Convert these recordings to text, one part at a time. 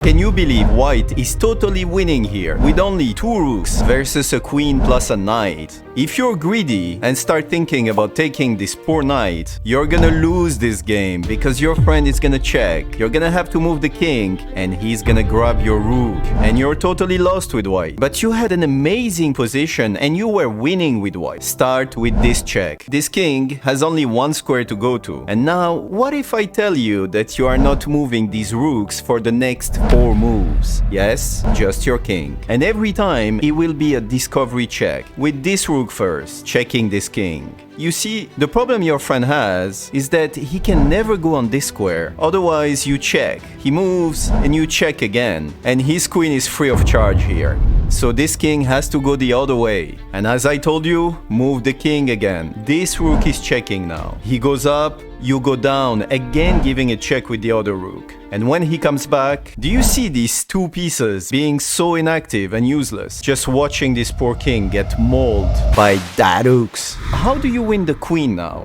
Can you believe white is totally winning here with only 2 rooks versus a queen plus a knight? If you're greedy and start thinking about taking this poor knight, you're gonna lose this game because your friend is gonna check, you're gonna have to move the king, and he's gonna grab your rook, and you're totally lost with white. But you had an amazing position and you were winning with white. Start with this check. This king has only 1 square to go to. And now, what if I tell you that you are not moving these rooks for the next 4 moves? Yes, just your king. And every time it will be a discovery check with this rook first, checking this king. You see, the problem your friend has is that he can never go on this square, otherwise you check. He moves and you check again, and his queen is free of charge here. So this king has to go the other way. And as I told you, move the king again. This rook is checking now. He goes up, you go down, again giving a check with the other rook. And when he comes back, do you see these 2 pieces being so inactive and useless? Just watching this poor king get mauled by that rooks. How do you win the queen now?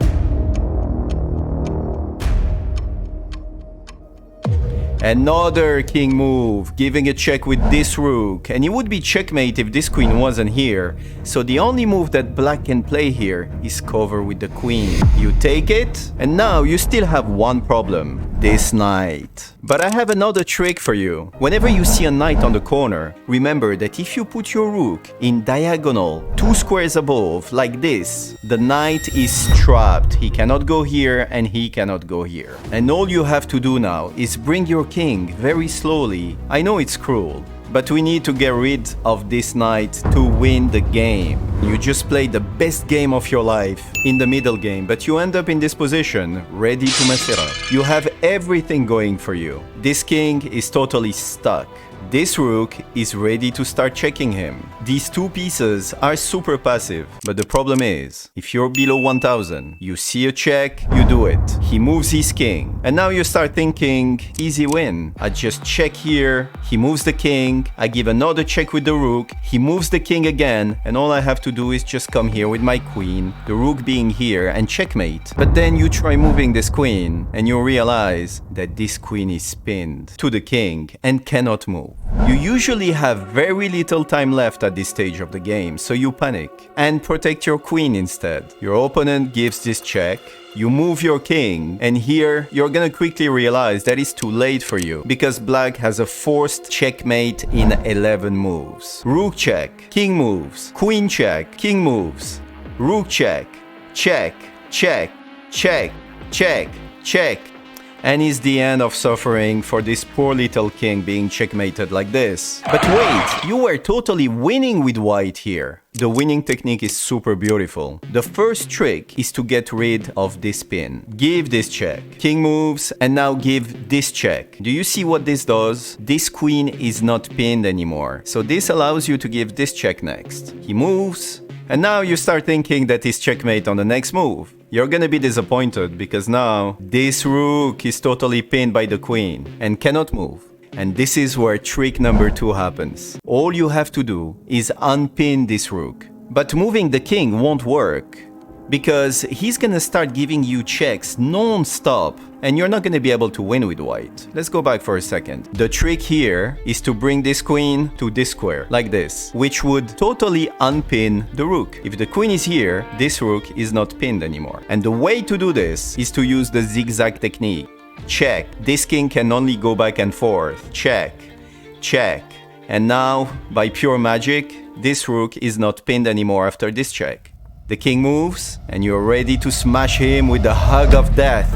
Another king move, giving a check with this rook, and it would be checkmate if this queen wasn't here. So the only move that black can play here is cover with the queen. You take it, and now you still have one problem, this knight. But I have another trick for you. Whenever you see a knight on the corner, remember that if you put your rook in diagonal 2 squares above, like this, the knight is trapped. He cannot go here and he cannot go here. And all you have to do now is bring your king very slowly. I know it's cruel, but we need to get rid of this knight to win the game. You just played the best game of your life in the middle game, but you end up in this position, ready to mess it up. You have everything going for you. This king is totally stuck. This rook is ready to start checking him. These 2 pieces are super passive, but the problem is, if you're below 1000, you see a check, you do it. He moves his king, and now you start thinking, easy win. I just check here, he moves the king, I give another check with the rook, he moves the king again, and all I have to do is just come here with my queen, the rook being here, and checkmate. But then you try moving this queen, and you realize that this queen is pinned to the king and cannot move. You usually have very little time left at this stage of the game, so you panic and protect your queen instead. Your opponent gives this check, you move your king, and here you're gonna quickly realize that it's too late for you because black has a forced checkmate in 11 moves. Rook check, king moves, queen check, king moves, rook check, check, check, check, check, check. And it's the end of suffering for this poor little king being checkmated like this. But wait, you were totally winning with white here. The winning technique is super beautiful. The first trick is to get rid of this pin. Give this check. King moves, and now give this check. Do you see what this does? This queen is not pinned anymore. So this allows you to give this check next. He moves, and now you start thinking that he's checkmate on the next move. You're gonna be disappointed because now this rook is totally pinned by the queen and cannot move. And this is where trick number 2 happens. All you have to do is unpin this rook. But moving the king won't work because he's gonna start giving you checks non-stop and you're not gonna be able to win with white. Let's go back for a second. The trick here is to bring this queen to this square, like this, which would totally unpin the rook. If the queen is here, this rook is not pinned anymore. And the way to do this is to use the zigzag technique. Check. This king can only go back and forth. Check. Check. And now, by pure magic, this rook is not pinned anymore after this check. The king moves, and you're ready to smash him with the hug of death.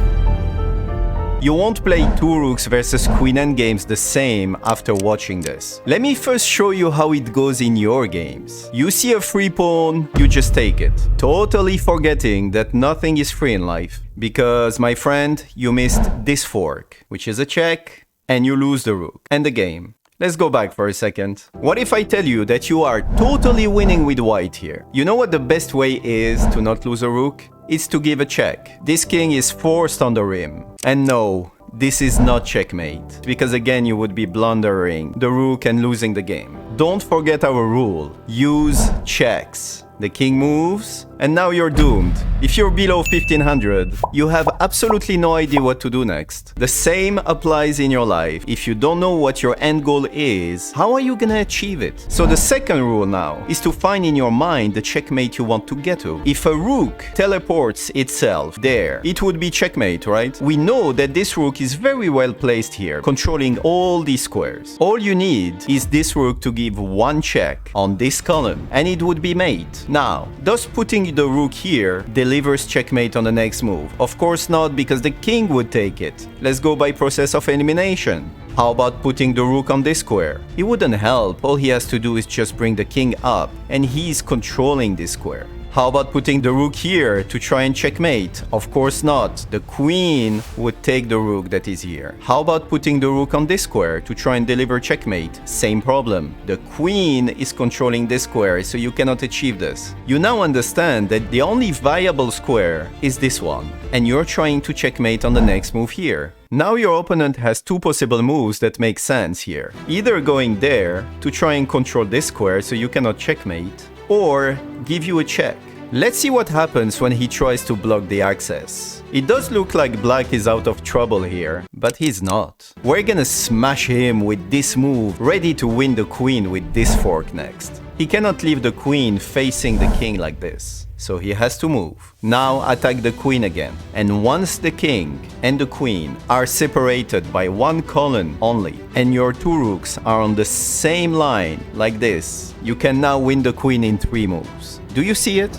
You won't play 2 rooks versus queen endgames the same after watching this. Let me first show you how it goes in your games. You see a free pawn, you just take it. Totally forgetting that nothing is free in life. Because, my friend, you missed this fork, which is a check, and you lose the rook and the game. Let's go back for a second. What if I tell you that you are totally winning with white here? You know what the best way is to not lose a rook? It's to give a check. This king is forced on the rim. And no, this is not checkmate, because again you would be blundering the rook and losing the game. Don't forget our rule. Use checks. The king moves, and now you're doomed. If you're below 1500, you have absolutely no idea what to do next. The same applies in your life. If you don't know what your end goal is, how are you gonna achieve it? So the second rule now is to find in your mind the checkmate you want to get to. If a rook teleports itself there, it would be checkmate, right? We know that this rook is very well placed here, controlling all these squares. All you need is this rook to give one check on this column, and it would be mate. Now, does putting the rook here delivers checkmate on the next move? Of course not, because the king would take it. Let's go by process of elimination. How about putting the rook on this square? It wouldn't help. All he has to do is just bring the king up, and he's controlling this square. How about putting the rook here to try and checkmate? Of course not. The queen would take the rook that is here. How about putting the rook on this square to try and deliver checkmate? Same problem. The queen is controlling this square, so you cannot achieve this. You now understand that the only viable square is this one, and you're trying to checkmate on the next move here. Now your opponent has two possible moves that make sense here. Either going there to try and control this square so you cannot checkmate, or give you a check. Let's see what happens when he tries to block the access. It does look like black is out of trouble here, but he's not. We're gonna smash him with this move, ready to win the queen with this fork next. He cannot leave the queen facing the king like this, so he has to move. Now attack the queen again. And once the king and the queen are separated by one column only, and your two rooks are on the same line like this, you can now win the queen in 3 moves. Do you see it?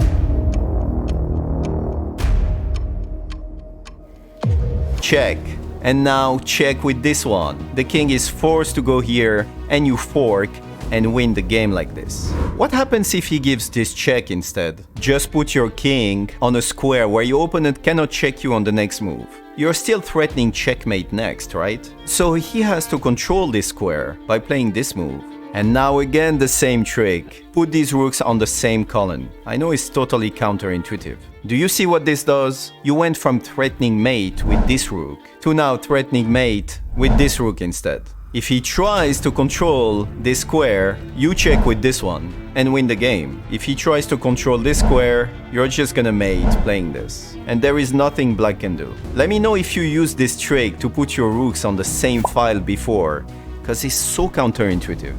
Check. And now check with this one. The king is forced to go here, and you fork and win the game like this. What happens if he gives this check instead? Just put your king on a square where your opponent cannot check you on the next move. You're still threatening checkmate next, right? So he has to control this square by playing this move. And now again the same trick. Put these rooks on the same column. I know it's totally counterintuitive. Do you see what this does? You went from threatening mate with this rook to now threatening mate with this rook instead. If he tries to control this square, you check with this one and win the game. If he tries to control this square, you're just gonna mate playing this. And there is nothing black can do. Let me know if you use this trick to put your rooks on the same file before, because it's so counterintuitive.